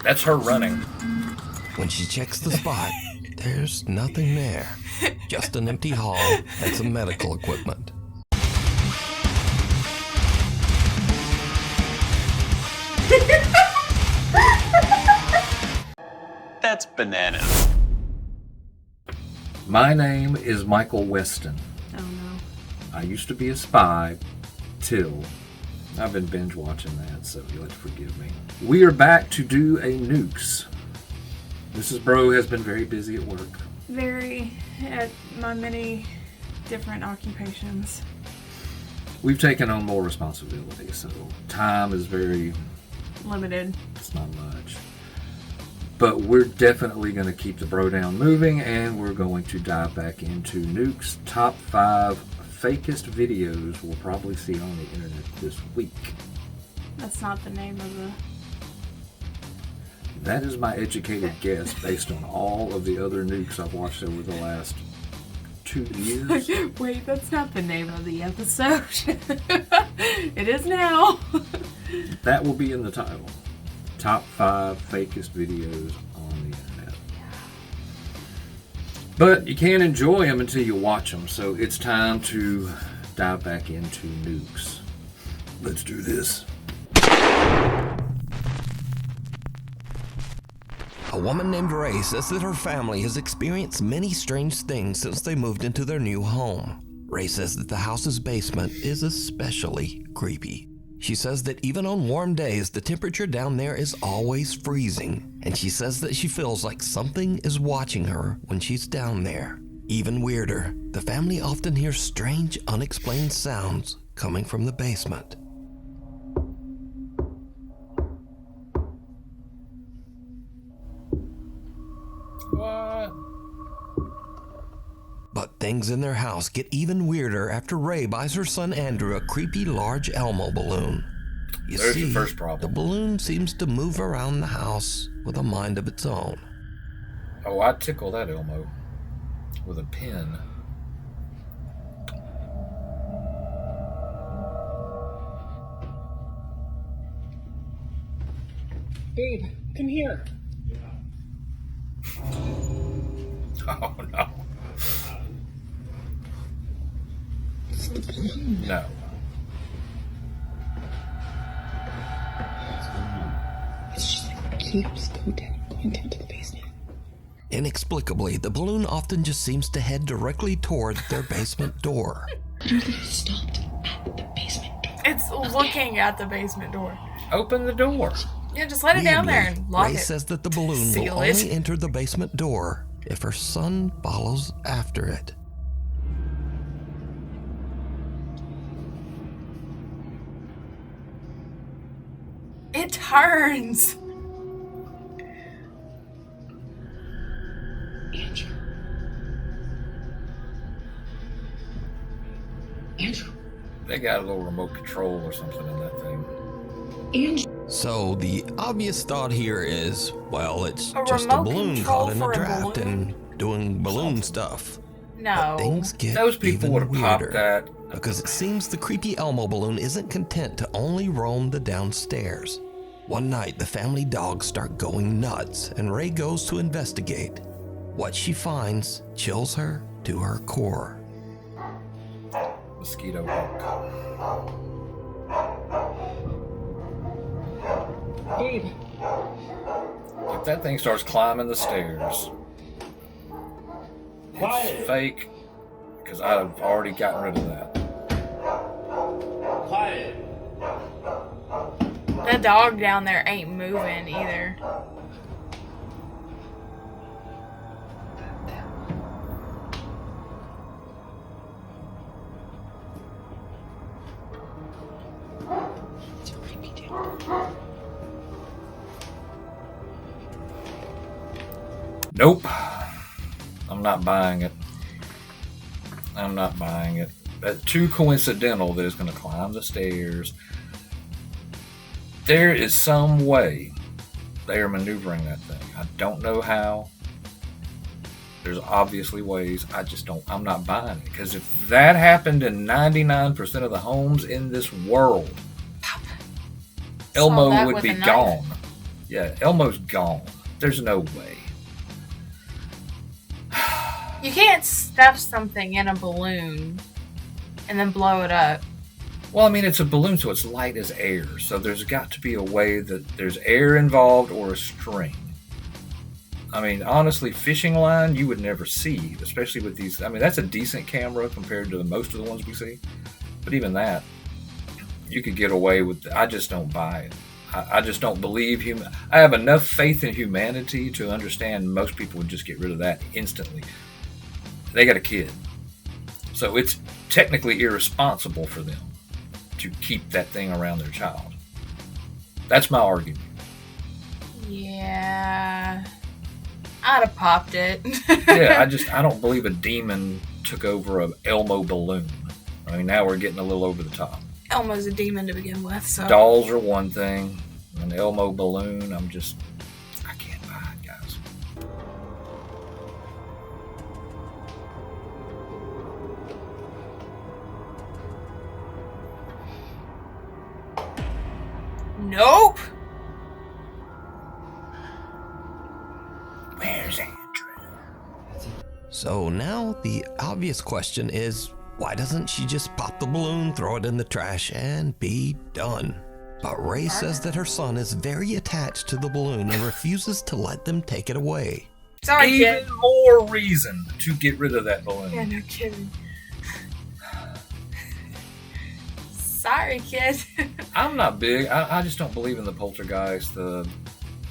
That's her running. When she checks the spot, there's nothing there. Just an empty hall and some medical equipment. That's bananas. My name is Michael Weston. Oh no. I used to be a spy till I've been binge watching that, so you'll have to forgive me. We are back to do a nukes. Mrs. Bro has been very busy at work. Very, at my many different occupations. We've taken on more responsibility, so time is very Limited. It's not much. But we're definitely going to keep the Brodown moving, and we're going to dive back into Nuke's top 5 fakest videos we'll probably see on the internet this week. That's not the name of the... That is my educated guess based on all of the other Nukes I've watched over the last 2 years. Wait, that's not the name of the episode. It is now. That will be in the title. Top 5 fakest videos on the internet. But you can't enjoy them until you watch them, so it's time to dive back into Nukes. Let's do this. A woman named Ray says that her family has experienced many strange things since they moved into their new home. Ray says that the house's basement is especially creepy. She says that even on warm days, the temperature down there is always freezing, and she says that she feels like something is watching her when she's down there. Even weirder, the family often hears strange, unexplained sounds coming from the basement. What? But things in their house get even weirder after Ray buys her son Andrew a creepy large Elmo balloon. You There's see, your first problem. the balloon seems to move around the house with a mind of its own. Oh, I'd tickle that Elmo with a pin. Babe, come here. Oh, no. No. It's just like keeps going down to the basement. Inexplicably, the balloon often just seems to head directly toward their basement door. Literally stopped at the basement door. It's looking at the basement door. Open the door. Yeah, just let it down there and lock Ray it. says that the balloon Seal will it. only enter the basement door if her son follows after it. It turns. Andrew. They got a little remote control or something in that thing. Andrew. So the obvious thought here is, well, it's A just a remote balloon control caught in a for a draft balloon? and doing balloon stuff. No. But things get Those people even would have popped weirder. that. Because it seems the creepy Elmo balloon isn't content to only roam the downstairs. One night, the family dogs start going nuts, and Ray goes to investigate. What she finds chills her to her core. Mosquito hook. Babe. If that thing starts climbing the stairs, it's fake, because I've already gotten rid of that. Quiet. The dog down there ain't moving either. It's creepy, dude. Nope. I'm not buying it. I'm not buying it. That's too coincidental that it's going to climb the stairs. There is some way they are maneuvering that thing. I don't know how. There's obviously ways. I'm not buying it. Because if that happened in 99% of the homes in this world, Solve Elmo that would with be a knife. gone. Yeah, Elmo's gone. There's no way. You can't stuff something in a balloon and then blow it up. Well, I mean, it's a balloon, so it's light as air. So there's got to be a way that there's air involved or a string. I mean, honestly, fishing line you would never see, especially with these. I mean, that's a decent camera compared to most of the ones we see. But even that, you could get away with. I just don't buy it. I just don't believe human. I have enough faith in humanity to understand most people would just get rid of that instantly. They got a kid. So it's technically irresponsible for them to keep that thing around their child. That's my argument. Yeah. I'd have popped it. Yeah, I don't believe a demon took over a Elmo balloon. I mean, now we're getting a little over the top. Elmo's a demon to begin with, so. Dolls are one thing. An Elmo balloon, I can't buy it, guys. Nope. Where's Andrew? So now the obvious question is, why doesn't she just pop the balloon, throw it in the trash, and be done? But Ray says that her son is very attached to the balloon and refuses to let them take it away. Sorry, Even kid. more reason to get rid of that balloon. Yeah, no kidding. Sorry, kid. I'm not big. I just don't believe in the poltergeist.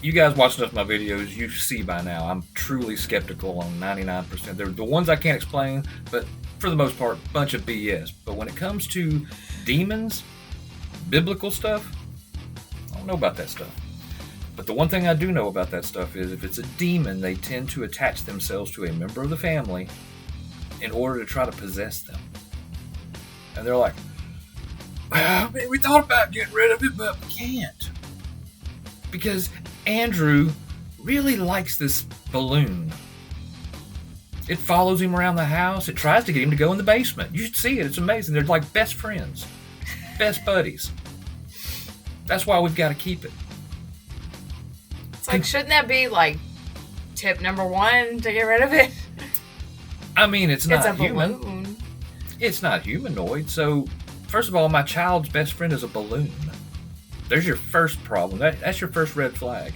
You guys watch enough of my videos, you see by now, I'm truly skeptical on 99%. They're the ones I can't explain, but for the most part, bunch of BS. But when it comes to demons, biblical stuff, I don't know about that stuff. But the one thing I do know about that stuff is if it's a demon, they tend to attach themselves to a member of the family in order to try to possess them. And they're like, well, we thought about getting rid of it, but we can't. Because Andrew really likes this balloon. It follows him around the house. It tries to get him to go in the basement. You should see it. It's amazing. They're like best friends. Best buddies. That's why we've got to keep it. It's like, shouldn't that be like tip number 1 to get rid of it? I mean, it's not a human. balloon. It's not humanoid. So, first of all, my child's best friend is a balloon. There's your first problem. That's your first red flag.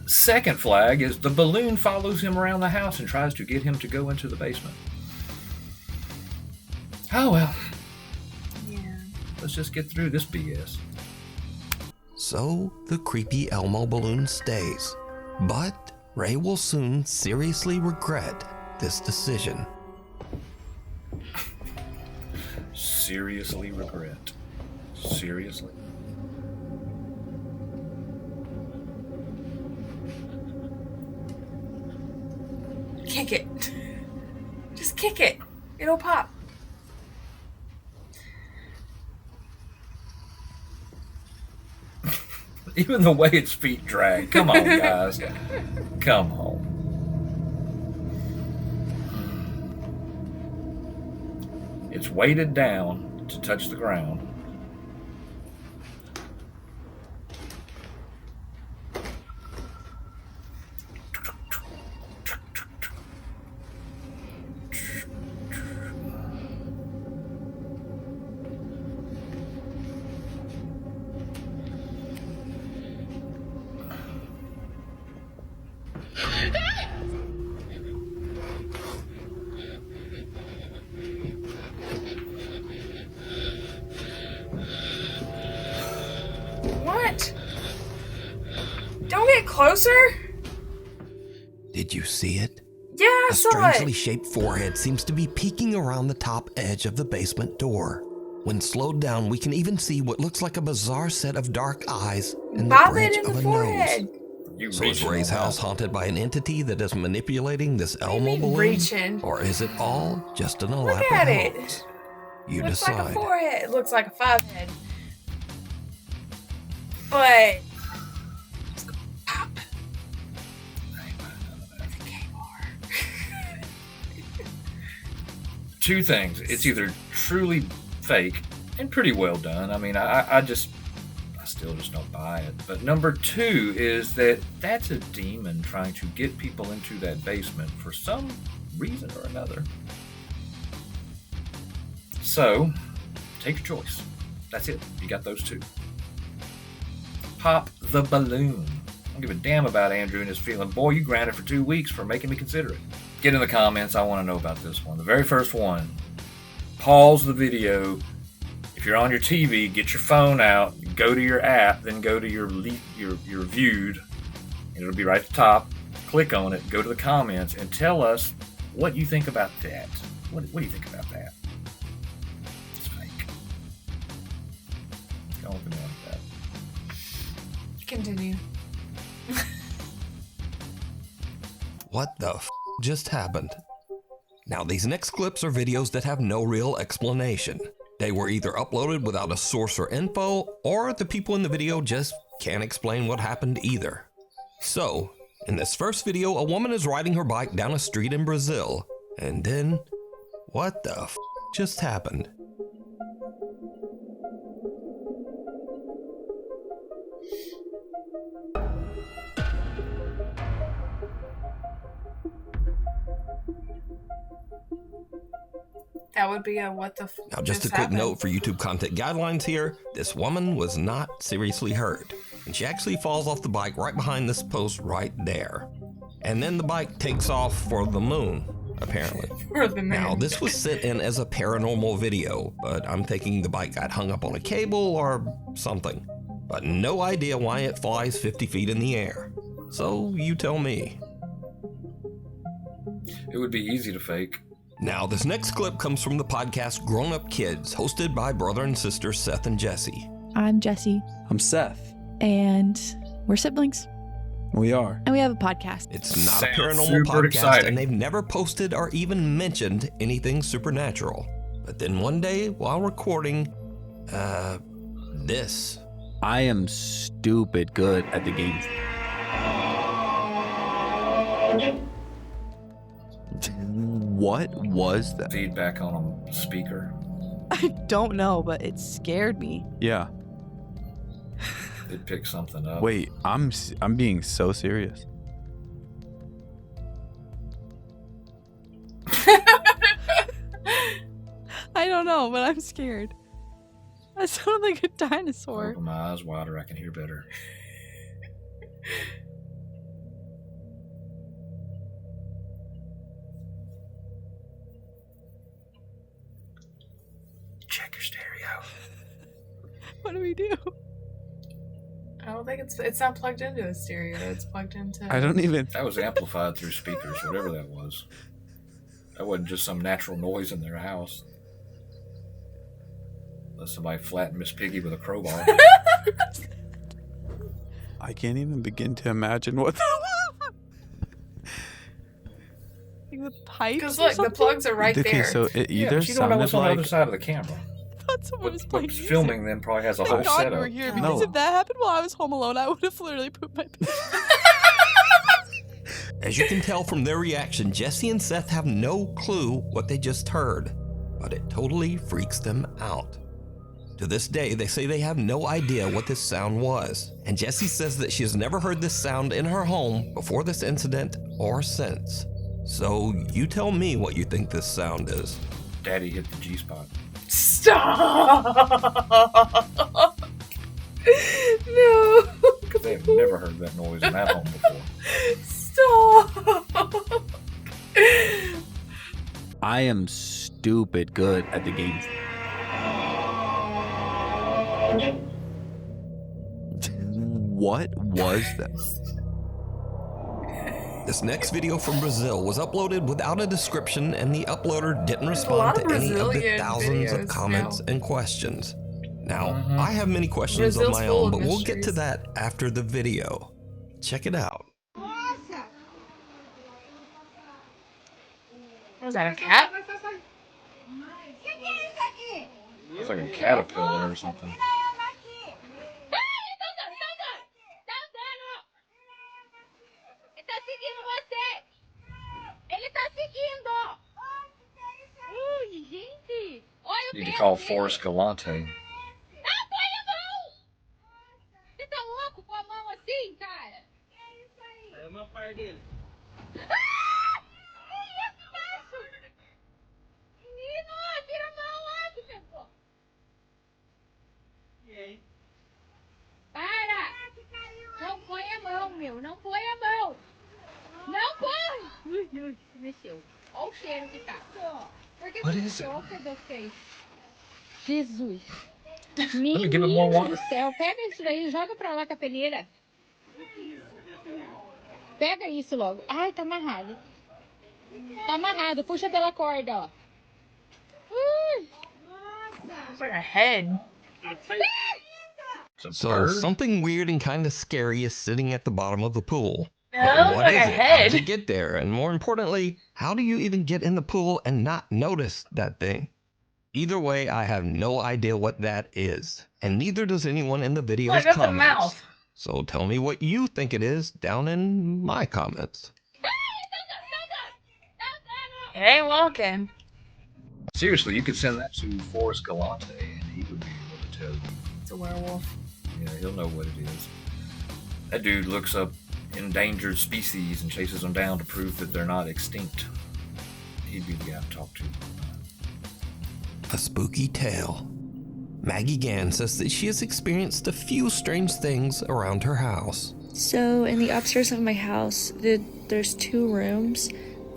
Second flag is the balloon follows him around the house and tries to get him to go into the basement. Oh well. Yeah. Let's just get through this BS. So the creepy Elmo balloon stays. But Ray will soon seriously regret this decision. Seriously regret. Seriously? Kick it. Just kick it. It'll pop. Even the way its feet drag. Come on, guys. Come on. It's weighted down to touch the ground. What? Don't get closer? Did you see it? Yeah, I A saw strangely it. shaped forehead seems to be peeking around the top edge of the basement door. When slowed down, we can even see what looks like a bizarre set of dark eyes and the Bob bridge it in of the a forehead. nose. You So is reaching Ray's on house that. haunted by an entity that is manipulating this do you Elmo mean balloon? reaching? Or is it all just an elaborate Look at it. hoax? You Looks decide. like a forehead. It looks like a 5 head. But it's gonna pop. It's a K-bar. Two things. It's either truly fake and pretty well done. I mean, I still still just don't buy it. But number two is that that's a demon trying to get people into that basement for some reason or another. So, take your choice. That's it. You got those two. Pop the balloon. I don't give a damn about Andrew and his feeling. Boy, you grounded for 2 weeks for making me consider it. Get in the comments. I want to know about this one. The very first one. Pause the video. If you're on your TV, get your phone out, go to your app, then go to your viewed, and it'll be right at the top. Click on it, go to the comments, and tell us what you think about that. What do you think about that? It's fake. Don't look at me like that. Continue. What the f just happened? Now, these next clips are videos that have no real explanation. They were either uploaded without a source or info, or the people in the video just can't explain what happened either. So, in this first video, a woman is riding her bike down a street in Brazil, and then, what the f just happened? That would be a what the f. Now, just a quick note for YouTube content guidelines here. This woman was not seriously hurt, and she actually falls off the bike right behind this post right there. And then the bike takes off for the moon, apparently. For the moon. Now, this was sent in as a paranormal video, but I'm thinking the bike got hung up on a cable or something. But no idea why it flies 50 feet in the air. So, you tell me. It would be easy to fake. Now, this next clip comes from the podcast Grown Up Kids, hosted by brother and sister Seth and Jesse. I'm Jesse. I'm Seth. And we're siblings. We are. And we have a podcast. It's not Sounds a paranormal super podcast, exciting. and they've never posted or even mentioned anything supernatural. But then one day, while recording, this. I am stupid good at the game. What was that? Feedback on a speaker. I don't know, but it scared me. Yeah. It picked something up. Wait, I'm being so serious. I don't know, but I'm scared. I sound like a dinosaur. Open my eyes wider, I can hear better. Check your stereo. What do we do? I don't think it's not plugged into a stereo. It's plugged into. I don't even. That was amplified through speakers, whatever that was. That wasn't just some natural noise in their house. Unless somebody flattened Miss Piggy with a crowbar. I can't even begin to imagine what. Like the pipes. Because look, the plugs are right Okay, there. so it Yeah, either but you don't know what's on the other sounded side of the camera. I thought someone was playing What's music. filming then probably has a whole Thank God you were setup. here, because No. if that happened while I was home alone, I would have literally pooped my pants. As you can tell from their reaction, Jesse and Seth have no clue what they just heard, but it totally freaks them out. To this day, they say they have no idea what this sound was, and Jessie says that she has never heard this sound in her home before this incident or since. So you tell me what you think this sound is. Daddy hit the G-spot. Stop! No! Because they have never heard that noise in that home before. Stop! I am stupid good at the game. What was that? This next video from Brazil was uploaded without a description, and the uploader didn't a respond lot to of any of the Brazilian thousands of videos comments now. and questions. Now, I have many questions Brazil's of my full own, of but we'll get to mysteries. that after the video. Check it out. Was that a cat? It's like a caterpillar or something. Need to call Forrest Galante. Para! Não põe a mão, meu. Não põe a mão. Não põe! Ui, mexeu. Olha o cheiro que tá. Por que você mexeu? Cadê o feio? Jesus. Menino do céu. Pega isso daí e joga pra lá com a peneira. Pega isso logo. Ai, tá amarrado. Tá amarrado. Puxa pela corda, ó. It's like a head. So, something weird and kind of scary is sitting at the bottom of the pool. No, But what like is a it? How head. did it get there? And more importantly, how do you even get in the pool and not notice that thing? Either way, I have no idea what that is. And neither does anyone in the video's Look at the comments. mouth. So tell me what you think it is down in my comments. It ain't walking. Seriously, you could send that to Forrest Galante and he would be able to tell you. It's a werewolf. Yeah, he'll know what it is. That dude looks up endangered species and chases them down to prove that they're not extinct. He'd be the guy to talk to. A spooky tale. Maggie Gann says that she has experienced a few strange things around her house. So in the upstairs of my house, there's 2 rooms.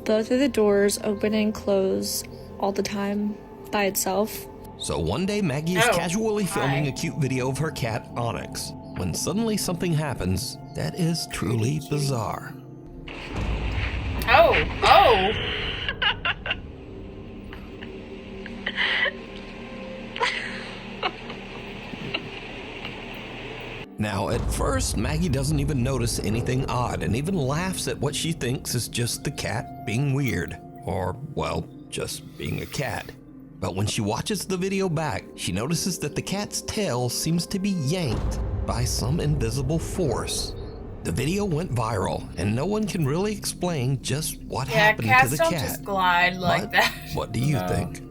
Both of the doors open and close all the time by itself. So one day Maggie is casually filming a cute video of her cat, Onyx, when suddenly something happens that is truly bizarre. Oh! Now, at first, Maggie doesn't even notice anything odd and even laughs at what she thinks is just the cat being weird. Or, well, just being a cat. But when she watches the video back, she notices that the cat's tail seems to be yanked by some invisible force. The video went viral, and no one can really explain just what happened to the cats don't cat. just glide like that. What do you think?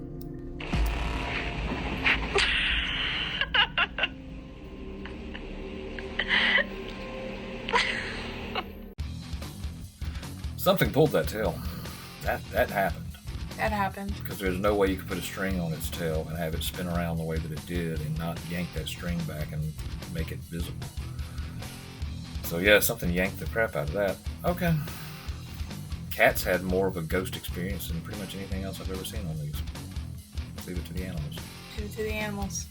Something pulled that tail. That happened. That happened. Because there's no way you could put a string on its tail and have it spin around the way that it did and not yank that string back and make it visible. So yeah, something yanked the crap out of that. Okay. Cats had more of a ghost experience than pretty much anything else I've ever seen on these. Leave it to the animals. Leave it to the animals.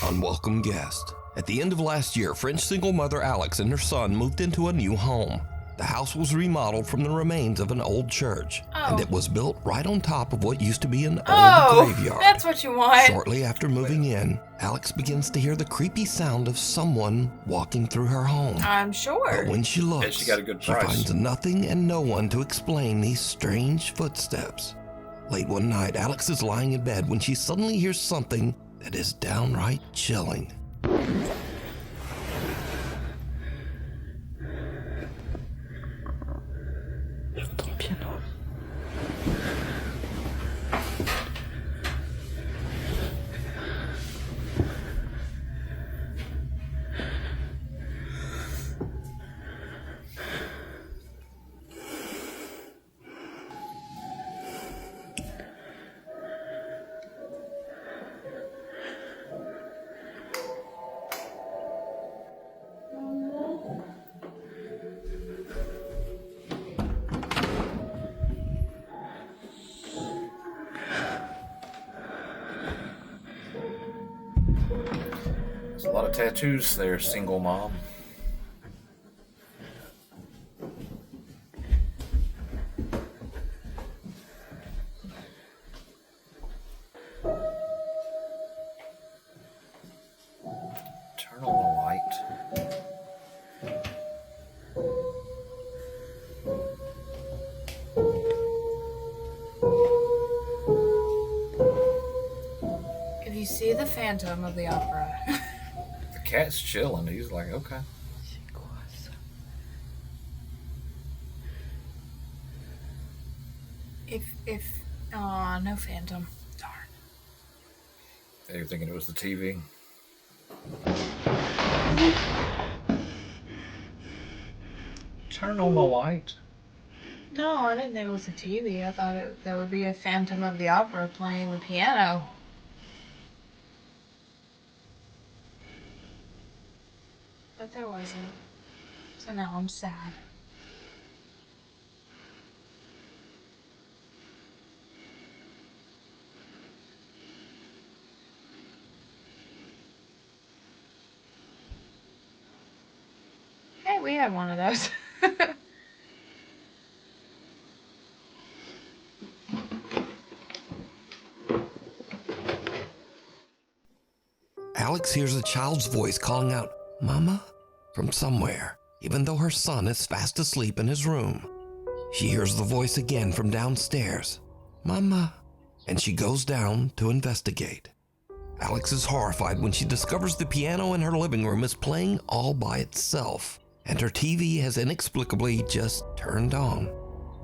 Unwelcome guest. At the end of last year, French single mother Alex and her son moved into a new home. The house was remodeled from the remains of an old church, and it was built right on top of what used to be an old graveyard. That's what you want. Shortly after moving in, Alex begins to hear the creepy sound of someone walking through her home. I'm sure. But when she looks, she got a good she price. finds nothing and no one to explain these strange footsteps. Late one night, Alex is lying in bed when she suddenly hears something that is downright chilling. There's a lot of tattoos there, single mom. Turn on the light. If you see the Phantom of the Opera. The cat's chilling. He's like, okay. No Phantom. Darn. You're thinking it was the TV. Turn on the light. No, I didn't think it was a TV. I thought there would be a Phantom of the Opera playing the piano. But there wasn't. So now I'm sad. Hey, we had one of those. Alex hears a child's voice calling out, "Mama?" from somewhere, even though her son is fast asleep in his room. She hears the voice again from downstairs, "Mama," and she goes down to investigate. Alex is horrified when she discovers the piano in her living room is playing all by itself, and her TV has inexplicably just turned on.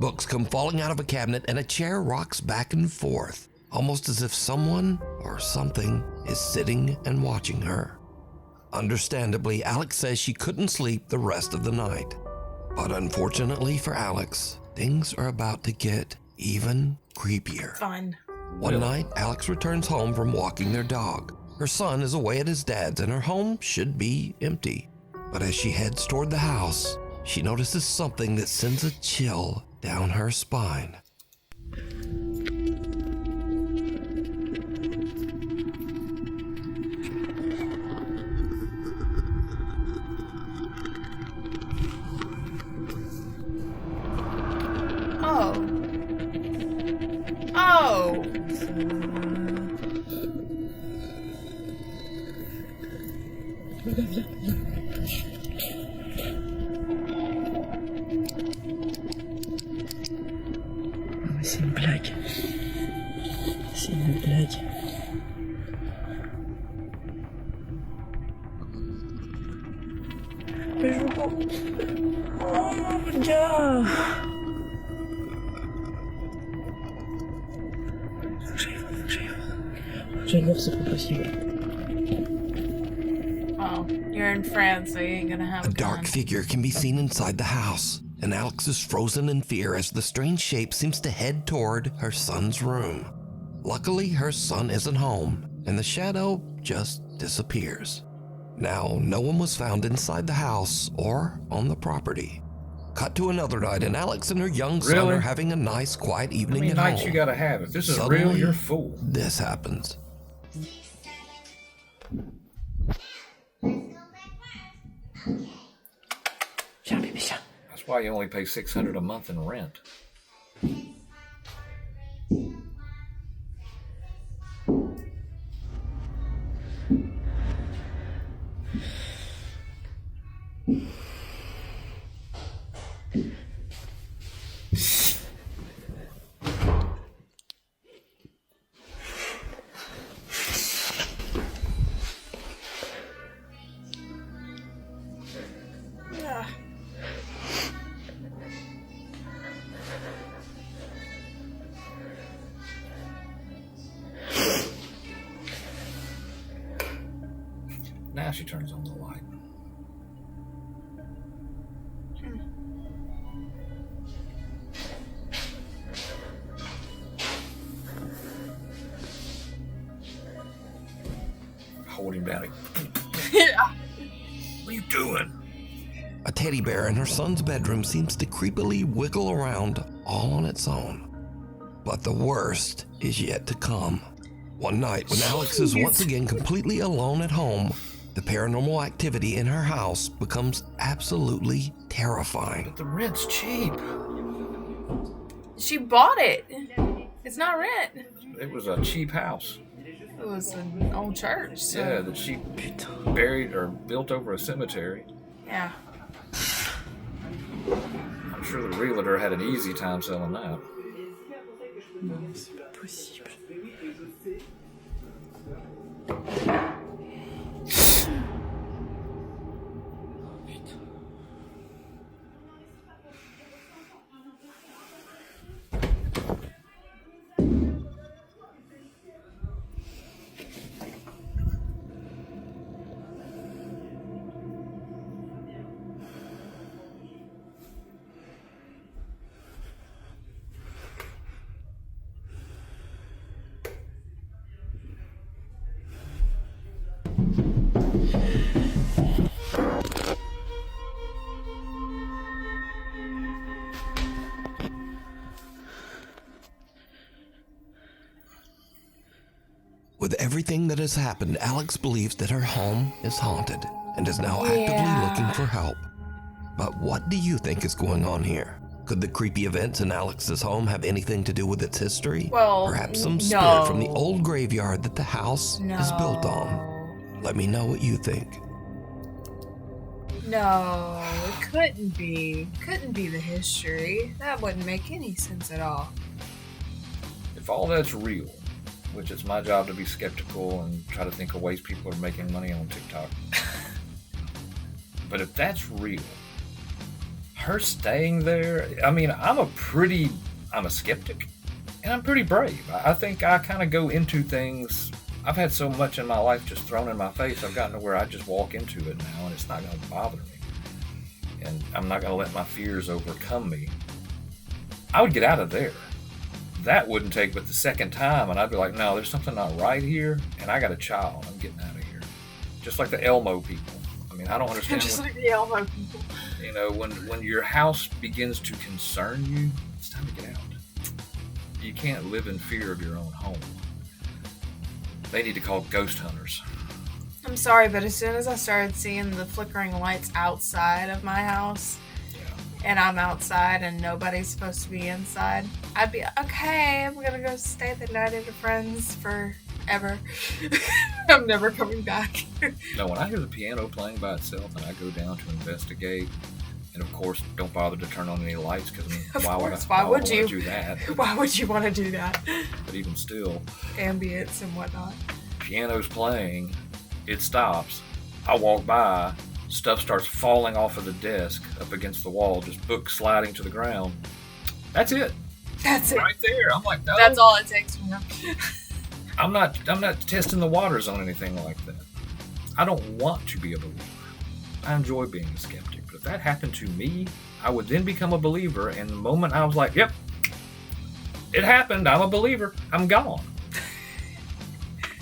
Books come falling out of a cabinet and a chair rocks back and forth, almost as if someone or something is sitting and watching her. Understandably, Alex says she couldn't sleep the rest of the night. But unfortunately for Alex, things are about to get even creepier. Fun. One night, Alex returns home from walking their dog. Her son is away at his dad's and her home should be empty. But as she heads toward the house, she notices something that sends a chill down her spine. Oh. Mais c'est une blague. C'est une blague. Mais je veux pas. Oh, gars. Faut que j'aille voir, c'est pas possible. Well, you're in France, so you ain't gonna have A a dark gun. figure can be seen inside the house, and Alex is frozen in fear as the strange shape seems to head toward her son's room. Luckily, her son isn't home, and the shadow just disappears. Now, no one was found inside the house or on the property. Cut to another night, and Alex and her young son Really? are having a nice, quiet How evening many at nights home. you gotta have? If this is Suddenly, real, you're a fool. This happens. That's why you only pay $600 a month in rent. Now she turns on the light. Hold him down. Yeah. What are you doing? A teddy bear in her son's bedroom seems to creepily wiggle around all on its own. But the worst is yet to come. One night, when Alex is once again completely alone at home, the paranormal activity in her house becomes absolutely terrifying. But the rent's cheap. She bought it. It's not rent. It was a cheap house. It was an old church. So. Yeah, that she buried or built over a cemetery. Yeah. I'm sure the realtor had an easy time selling that. Non, c'est pas possible. With everything that has happened, Alex believes that her home is haunted and is now actively looking for help. But what do you think is going on here? Could the creepy events in Alex's home have anything to do with its history? Well, perhaps some spirit from the old graveyard that the house is built on. Let me know what you think. No, it couldn't be. Couldn't be the history. That wouldn't make any sense at all. If all that's real, which it's my job to be skeptical and try to think of ways people are making money on TikTok. But if that's real, her staying there, I mean, I'm a skeptic, and I'm pretty brave. I think I kind of go into things. I've had so much in my life just thrown in my face, I've gotten to where I just walk into it now, and it's not going to bother me. And I'm not going to let my fears overcome me. I would get out of there. That wouldn't take but the second time, and I'd be like, no, there's something not right here, and I got a child. I'm getting out of here. Just like the Elmo people. I mean, I don't understand. Just like the Elmo people. You know, when your house begins to concern you, it's time to get out. You can't live in fear of your own home. They need to call ghost hunters. I'm sorry, but as soon as I started seeing the flickering lights outside of my house, and I'm outside and nobody's supposed to be inside, I'd be, okay, I'm gonna go stay the night at a friend's forever. I'm never coming back. No, when I hear the piano playing by itself and I go down to investigate, and of course, don't bother to turn on any lights, because why would you do that? Why would you want to do that? But even still, ambience and whatnot. Piano's playing, it stops, I walk by, stuff starts falling off of the desk up against the wall, just books sliding to the ground. That's it. That's it. Right there. I'm like, no. That's all it takes from them. I'm not testing the waters on anything like that. I don't want to be a believer. I enjoy being a skeptic. But if that happened to me, I would then become a believer, and the moment I was like, yep, it happened, I'm a believer, I'm gone.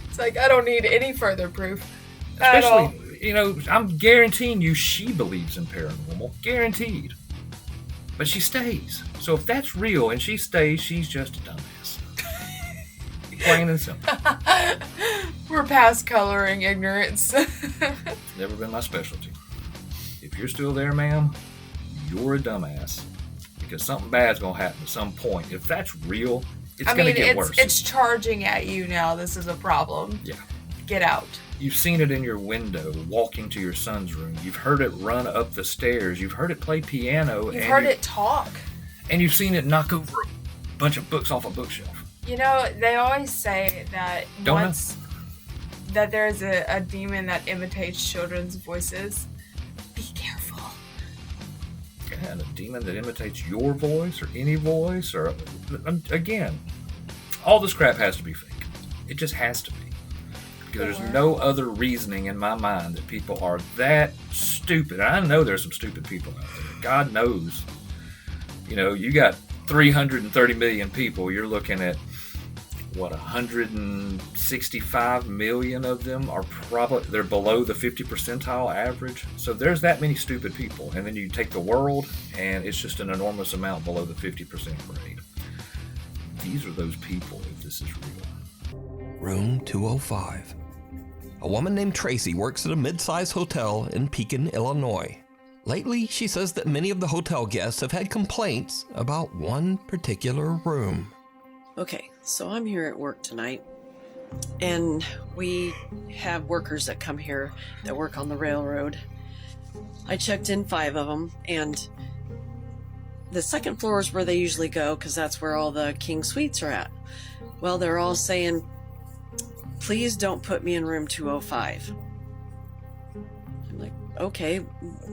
It's like, I don't need any further proof. Especially, you know, I'm guaranteeing you she believes in paranormal. Guaranteed. But she stays. So if that's real and she stays, she's just a dumbass. Plain and simple. We're past coloring ignorance. Never been my specialty. If you're still there, ma'am, you're a dumbass. Because something bad's going to happen at some point. If that's real, it's going to get worse. It's charging at you now. This is a problem. Yeah. Get out. You've seen it in your window, walking to your son's room. You've heard it run up the stairs. You've heard it play piano. You've heard it talk. And you've seen it knock over a bunch of books off a bookshelf. You know, they always say that that there's a demon that imitates children's voices. Be careful. And a demon that imitates your voice or any voice, or again, all this crap has to be fake. It just has to be. Because there's no other reasoning in my mind that people are that stupid. I know there's some stupid people out there. God knows. You know, you got 330 million people. You're looking at, what, 165 million of them are they're below the 50 percentile average. So there's that many stupid people. And then you take the world, and it's just an enormous amount below the 50% grade. These are those people, if this is real. Room 205. A woman named Tracy works at a mid-sized hotel in Pekin, Illinois. Lately, she says that many of the hotel guests have had complaints about one particular room. Okay, so I'm here at work tonight, and we have workers that come here that work on the railroad. I checked in 5 of them, and the second floor is where they usually go, because that's where all the king suites are at. Well, they're all saying, please don't put me in room 205. I'm like, okay,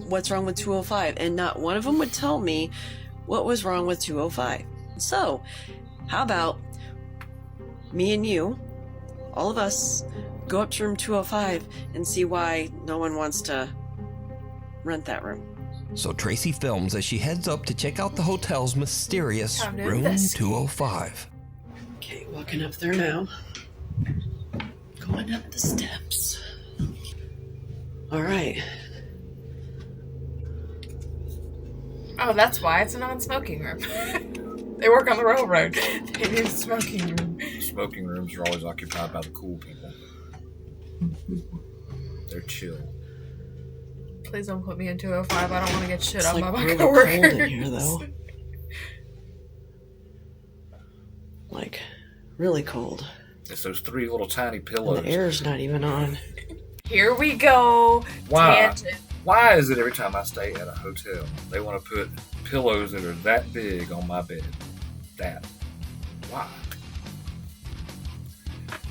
what's wrong with 205? And not one of them would tell me what was wrong with 205. So, how about me and you, all of us, go up to room 205 and see why no one wants to rent that room. So Tracy films as she heads up to check out the hotel's mysterious room 205. Okay, walking up there now. Going up the steps. All right. Oh, that's why it's a non-smoking room. They work on the railroad. They need a smoking room. Smoking rooms are always occupied by the cool people. They're chill. Please don't put me in 205. I don't want to get shit It's on like by my really coworkers. cold in here, though. Like, really cold. It's those 3 little tiny And pillows. the air's not even on. Here we go. Why? Tangent. Why is it every time I stay at a hotel, they want to put pillows that are that big on my bed? Why?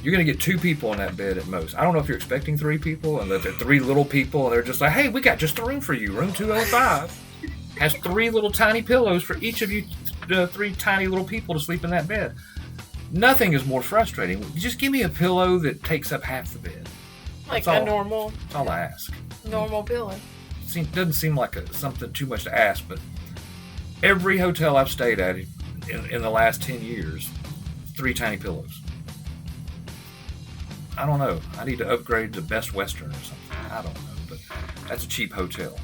You're going to get 2 people in that bed at most. I don't know if you're expecting 3 people and that they're 3 little people and they're just like, hey, we got just the room for you. Room 205 has 3 little tiny pillows for each of you, 3 tiny little people to sleep in that bed. Nothing is more frustrating. Just give me a pillow that takes up half the bed. Like That's a all. normal That's all I ask. pillow. Doesn't seem like something too much to ask, but every hotel I've stayed at in the last 10 years, 3 tiny pillows. I don't know. I need to upgrade to Best Western or something. I don't know, but that's a cheap hotel.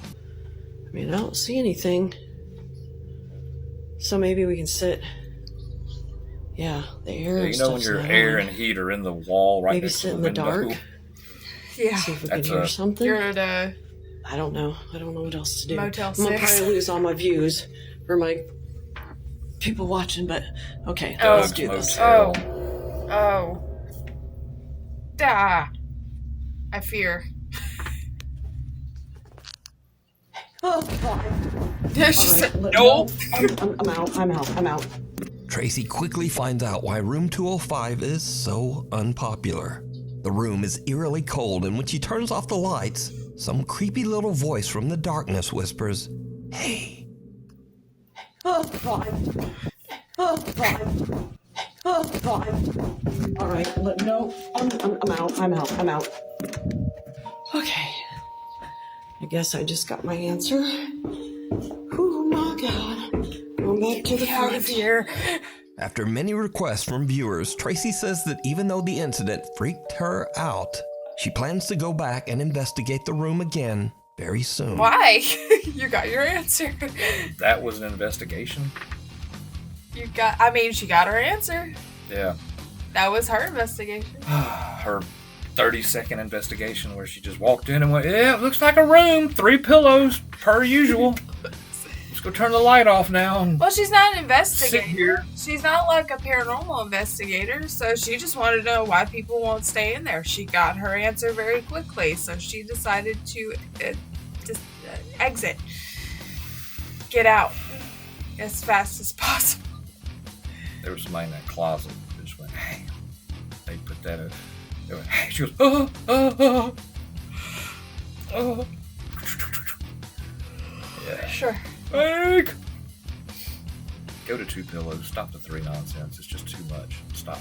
I mean, I don't see anything. So maybe we can sit. Yeah, the air. Yeah, and you know when stuff's your not air on. and heat are in the wall right Maybe next sit to in the the window. dark. Yeah. See if we can That's hear a- something. You're at a I don't know. I don't know what else to do. Motel I'm gonna 6. probably lose all my views for my people watching, but okay, Oh. let's do this. Motel. Oh. Da. I fear. Oh, God. There's All just right, a, let- nope. I'm out. I'm out. Tracy quickly finds out why room 205 is so unpopular. The room is eerily cold, and when she turns off the lights, some creepy little voice from the darkness whispers, "Hey." Oh, God. Oh, God. Oh, God. All right, no, I'm out. Okay. I guess I just got my answer. Oh, my God. Going back to the Get out of front. here. After many requests from viewers, Tracy says that even though the incident freaked her out, she plans to go back and investigate the room again very soon. Why? You got your answer. That was an investigation? She got her answer. Yeah. That was her investigation. Her 30-second investigation where she just walked in and went, yeah, it looks like a room. 3 pillows, per usual. Let's go turn the light off now. And Well, she's not an sit investigator. here. She's not like a paranormal investigator, so she just wanted to know why people won't stay in there. She got her answer very quickly, so she decided to exit. Get out as fast as possible. There was somebody in that closet that just went, hey. They put that in. They went, hey. She goes, Yeah. Sure. Fake! Go to 2 pillows. Stop the 3 nonsense. It's just too much. Stop.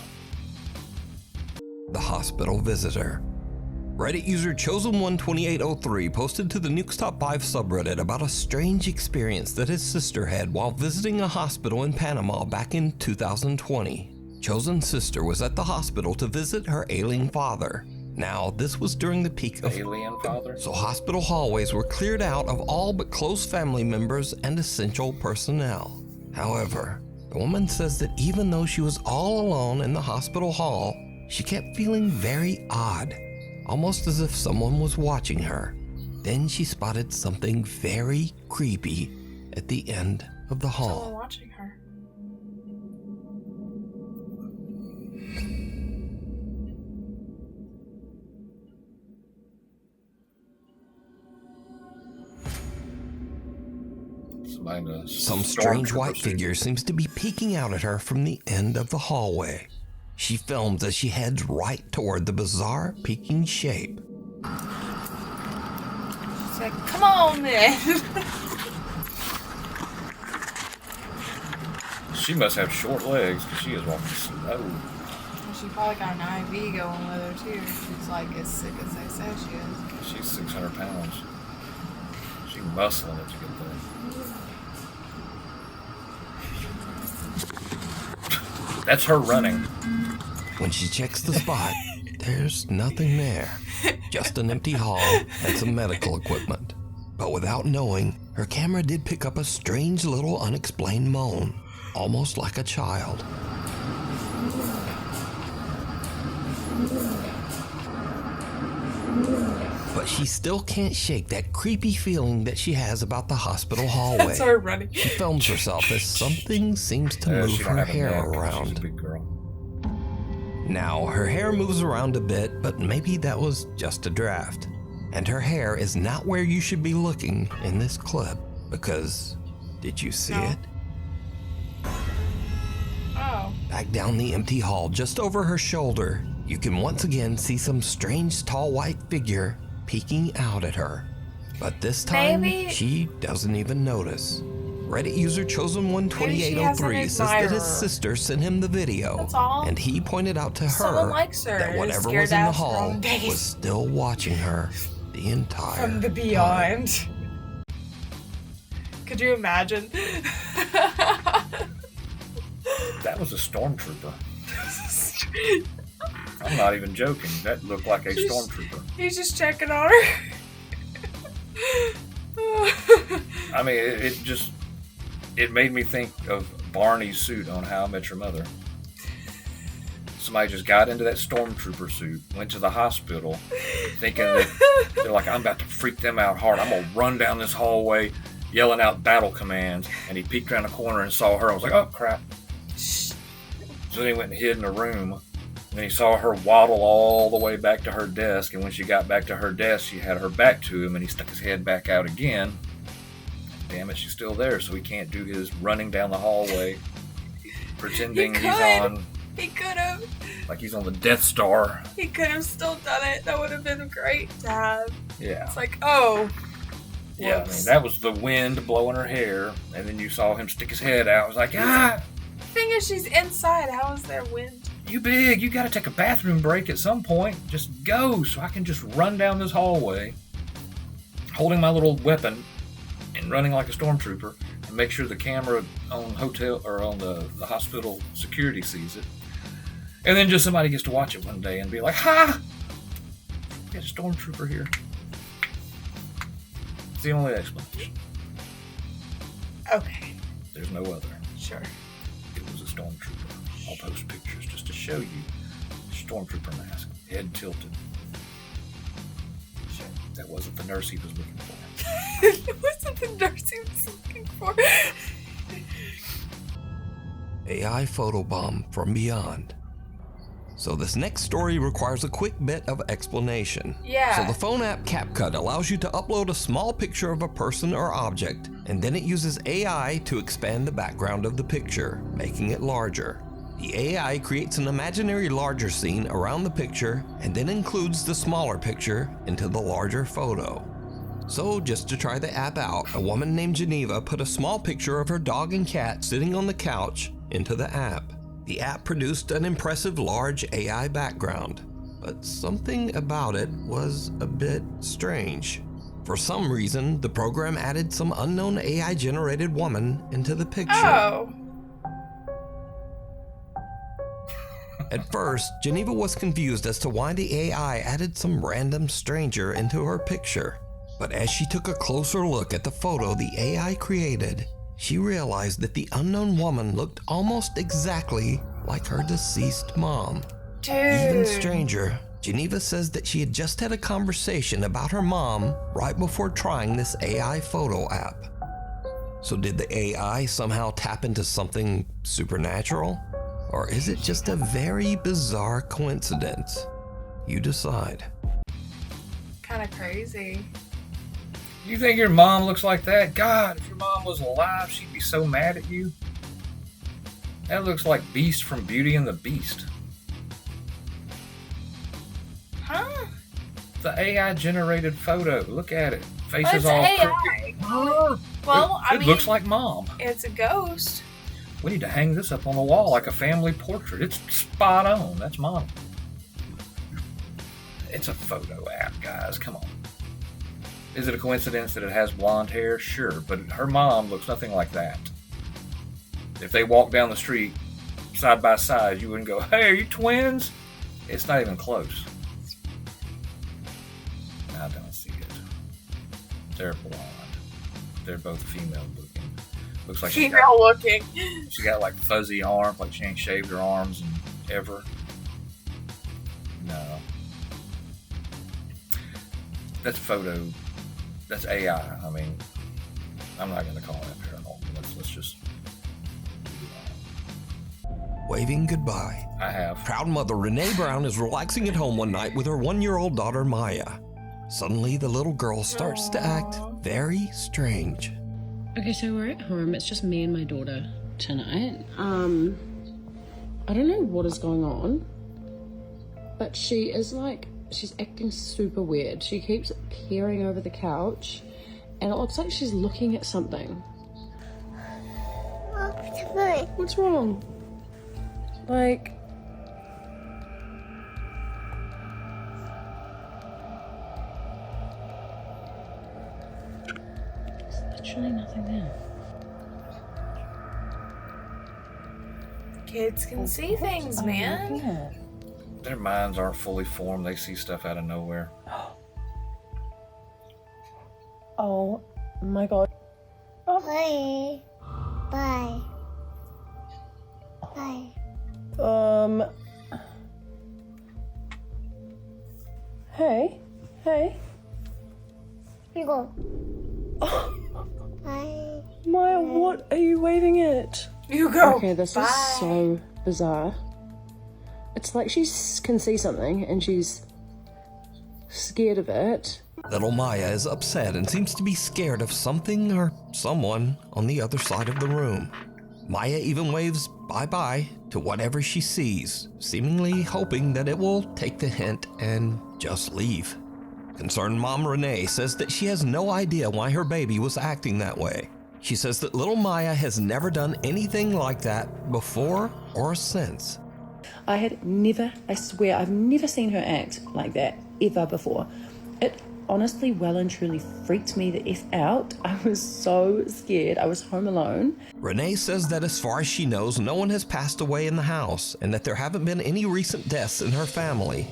The hospital visitor. Reddit user Chosen12803 posted to the Nukes Top 5 subreddit about a strange experience that his sister had while visiting a hospital in Panama back in 2020. Chosen's sister was at the hospital to visit her ailing father. Now, this was during the peak of Alien father? so hospital hallways were cleared out of all but close family members and essential personnel. However, the woman says that even though she was all alone in the hospital hall, she kept feeling very odd, almost as if someone was watching her. Then she spotted something very creepy at the end of the Someone hall. watching her. Some strange white figure seems to be peeking out at her from the end of the hallway. She films as she heads right toward the bizarre peeking shape. She's like, come on then. She must have short legs because she is walking slow. She probably got an IV going with her too. She's like as sick as they say she is. She's 600 pounds. She's muscling it to get there. That's her running. When she checks the spot, there's nothing there. Just an empty hall and some medical equipment. But without knowing, her camera did pick up a strange little unexplained moan, almost like a child. But she still can't shake that creepy feeling that she has about the hospital hallway. That's her running. She films herself as something seems to move her hair around. She's a big girl. Now, her hair moves around a bit, but maybe that was just a draft. And her hair is not where you should be looking in this clip, because did you see it? Oh. Back down the empty hall, just over her shoulder, you can once again see some strange tall white figure peeking out at her. But this time, she doesn't even notice. Reddit user Chosen12803 says that his sister sent him the video, and he pointed out to her that whatever was in the hall was still watching her the entire From the beyond. time. Could you imagine? That was a stormtrooper. I'm not even joking. That looked like a stormtrooper. He's just checking on her. I mean, it made me think of Barney's suit on How I Met Your Mother. Somebody just got into that stormtrooper suit, went to the hospital, thinking that they're like, I'm about to freak them out hard. I'm gonna run down this hallway, yelling out battle commands. And he peeked around the corner and saw her. I was like, oh crap. So then he went and hid in a room. And he saw her waddle all the way back to her desk. And when she got back to her desk, she had her back to him, and he stuck his head back out again. Damn it, she's still there, so he can't do his running down the hallway, pretending he's on. He could have. Like he's on the Death Star. He could have still done it. That would have been great to have. Yeah. It's like, oh. Yeah, I mean, that was the wind blowing her hair, and then you saw him stick his head out. I was like, ah! The thing is, she's inside. How is there wind? You big. You gotta take a bathroom break at some point. Just go so I can just run down this hallway, holding my little weapon and running like a stormtrooper, and make sure the camera on hotel or on the hospital security sees it. And then just somebody gets to watch it one day and be like, ha! We got a stormtrooper here. It's the only explanation. Okay. There's no other. Sure. It was a stormtrooper. I'll post pictures just to show you the stormtrooper mask, head tilted. Sure. That wasn't the nurse he was looking for. It wasn't the nurse he was looking for. AI photobomb from beyond. So this next story requires a quick bit of explanation. Yeah. So the phone app CapCut allows you to upload a small picture of a person or object, and then it uses AI to expand the background of the picture, making it larger. The AI creates an imaginary larger scene around the picture and then includes the smaller picture into the larger photo. So just to try the app out, a woman named Geneva put a small picture of her dog and cat sitting on the couch into the app. The app produced an impressive large AI background, but something about it was a bit strange. For some reason, the program added some unknown AI-generated woman into the picture. Oh. At first, Geneva was confused as to why the AI added some random stranger into her picture. But as she took a closer look at the photo the AI created, she realized that the unknown woman looked almost exactly like her deceased mom. Dude. Even stranger, Geneva says that she had just had a conversation about her mom right before trying this AI photo app. So did the AI somehow tap into something supernatural? Or is it just a very bizarre coincidence? You decide. Kind of crazy. You think your mom looks like that? God, if your mom was alive, she'd be so mad at you. That looks like Beast from Beauty and the Beast. Huh? The AI-generated photo. Look at it. Face is Well, all it's crooked. AI. Well, It looks like mom. It's a ghost. We need to hang this up on the wall like a family portrait. It's spot on. That's mom. It's a photo app, guys. Come on. Is it a coincidence that it has blonde hair? Sure, but her mom looks nothing like that. If they walk down the street side by side, you wouldn't go, hey, are you twins? It's not even close. They're blonde. They're both female looking. Looks like Female looking. She got like fuzzy arms, like she ain't shaved her arms in ever. No. That's photo. That's AI. I mean, I'm not going to call that paranormal. Let's just. Waving goodbye. I have. Proud mother Renee Brown is relaxing at home one night with her 1-year-old daughter Maya. Suddenly, the little girl starts to act very strange. Okay, so we're at home. It's just me and my daughter tonight. I don't know what is going on, but she is like, she's acting super weird. She keeps peering over the couch, and it looks like she's looking at something. What's wrong? Like... There's literally nothing there. Kids can see things, man. Their minds aren't fully formed. They see stuff out of nowhere. Oh my god. Oh. Bye. Bye. Bye. Hey. Hey. You go. Bye. Maya, what are you waving at? You go. Okay, this Bye. is so bizarre. It's like she can see something and she's scared of it. Little Maya is upset and seems to be scared of something or someone on the other side of the room. Maya even waves bye-bye to whatever she sees, seemingly hoping that it will take the hint and just leave. Concerned mom Renee says that she has no idea why her baby was acting that way. She says that little Maya has never done anything like that before or since. I had never, I swear, I've never seen her act like that ever before. It honestly well and truly freaked me the F out. I was so scared. I was home alone. Renee says that as far as she knows, no one has passed away in the house and that there haven't been any recent deaths in her family.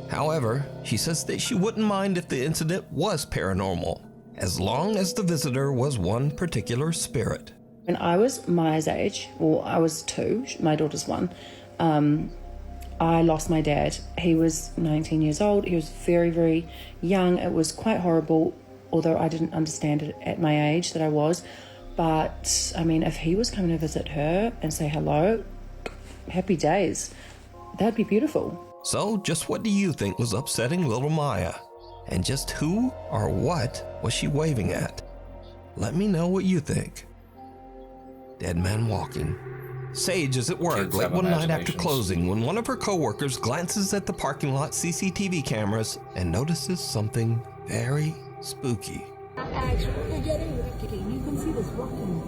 However, she says that she wouldn't mind if the incident was paranormal, as long as the visitor was one particular spirit. When I was Maya's age, well, I was 2, my daughter's 1, I lost my dad. He was 19 years old. He was very, very young. It was quite horrible, although I didn't understand it at my age that I was. But, I mean, if he was coming to visit her and say hello, happy days. That'd be beautiful. So, just what do you think was upsetting little Maya? And just who or what was she waving at? Let me know what you think. Dead man walking. Sage is at work Kids late have one night after imaginations. closing when one of her coworkers glances at the parking lot CCTV cameras and notices something very spooky. You can see this walking.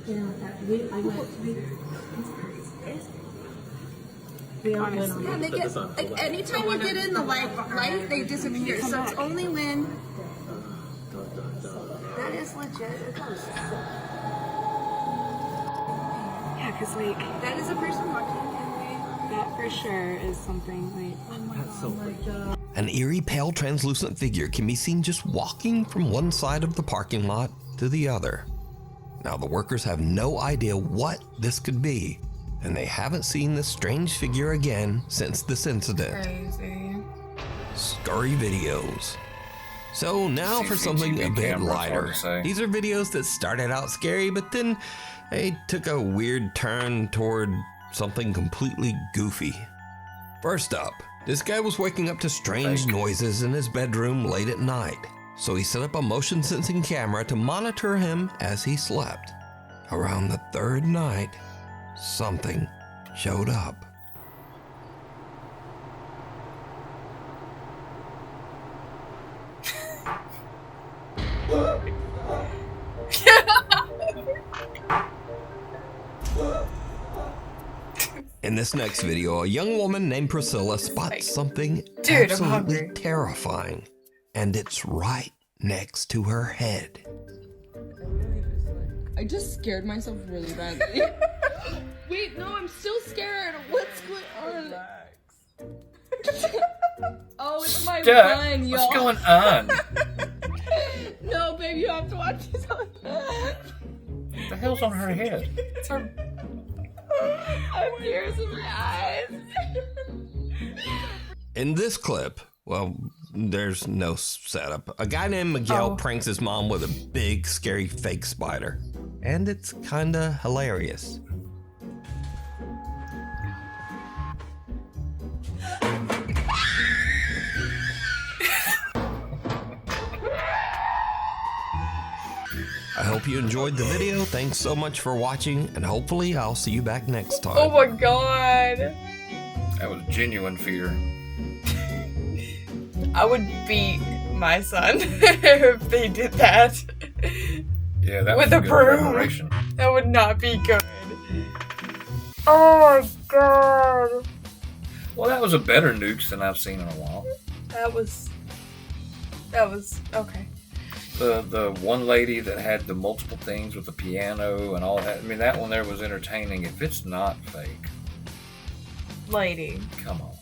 Yeah, they get like anytime you get in the light, they disappear. So it's only when that is legit a ghost. Yeah, because like That is a person walking, and that for sure is something like. An eerie, pale, translucent figure can be seen just walking from one side of the parking lot to the other. Now, the workers have no idea what this could be, and they haven't seen this strange figure again since this incident. Crazy. Scurry videos. So now for something a bit camera, it's hard lighter. to say. These are videos that started out scary, but then they took a weird turn toward something completely goofy. First up, this guy was waking up to strange noises in his bedroom late at night, so he set up a motion sensing camera to monitor him as he slept. Around the third night, something showed up. In this next video, a young woman named Priscilla spots something Dude, I'm absolutely hungry. terrifying, and it's right next to her head. I just scared myself really badly. Wait, no, I'm still scared. What's going on? Oh, it's my Duh, bun, y'all. what's going on? No, babe, you have to watch this. What the hell's on her head? It's her. I have tears in my eyes. In this clip, well, there's no setup. A guy named Miguel pranks his mom with a big, scary fake spider. And it's kinda hilarious. I hope you enjoyed the video. Thanks so much for watching, and hopefully I'll see you back next time. Oh my god. That was genuine fear. I would beat my son if they did that. Yeah, that with was a a good broom. preparation. That would not be good. Oh my god. Well, that was a better nukes than I've seen in a while. That was okay. The one lady that had the multiple things with the piano and all that. I mean, that one there was entertaining. If it's not fake, Lady. come on.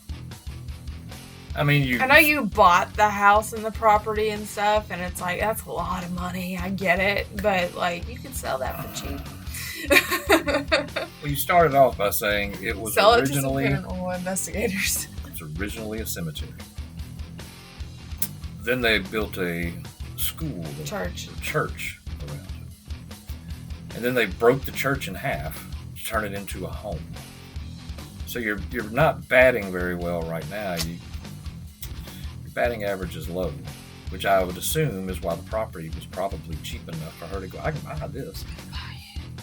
I mean, I know you bought the house and the property and stuff, and it's like, that's a lot of money. I get it. But, like, you could sell that for cheap. Well, you started off by saying it was Sell originally it to some paranormal investigators. It's originally a cemetery. Then they built a school, Church. church around it, and then they broke the church in half to turn it into a home. So you're not batting very well right now. Your batting average is low, which I would assume is why the property was probably cheap enough for her to go, I can buy this.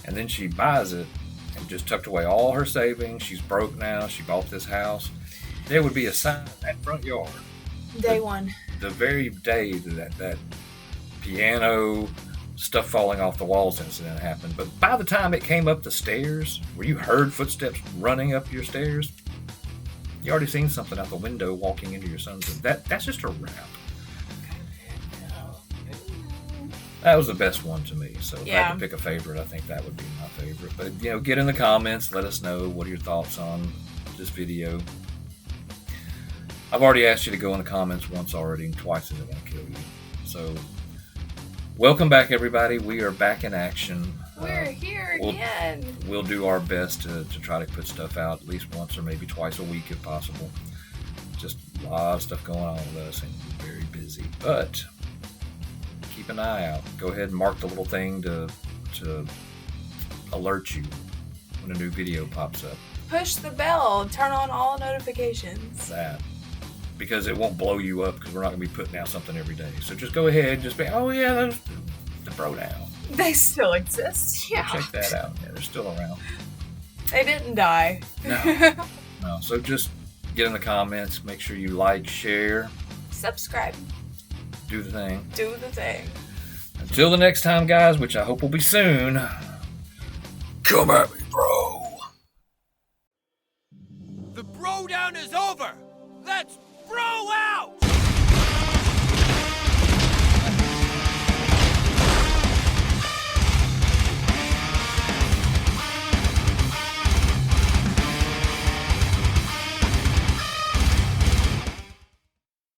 And then she buys it and just tucked away all her savings. She's broke now. She bought this house. There would be a sign in that front yard. Day one. The very day that piano stuff falling off the walls incident happened. But by the time it came up the stairs, where you heard footsteps running up your stairs, you already seen something out the window walking into your son's room. That's just a wrap. That was the best one to me. So if I had to pick a favorite, I think that would be my favorite. But, get in the comments. Let us know what are your thoughts on this video. I've already asked you to go in the comments once already, and twice isn't going to kill you. So, welcome back, everybody. We are back in action. We're here again. We'll do our best to try to put stuff out at least once or maybe twice a week if possible. Just a lot of stuff going on with us, and we're very busy. But keep an eye out. Go ahead and mark the little thing to alert you when a new video pops up. Push the bell. Turn on all notifications. That. Because it won't blow you up, because we're not going to be putting out something every day. So just go ahead and just be, oh yeah, there's the Brodown. They still exist. Yeah. Check that out. Yeah, they're still around. They didn't die. No. No. So just get in the comments. Make sure you like, share. Subscribe. Do the thing. Do the thing. Until the next time, guys, which I hope will be soon. Come at me, bro. The Brodown is over. Let's bro out!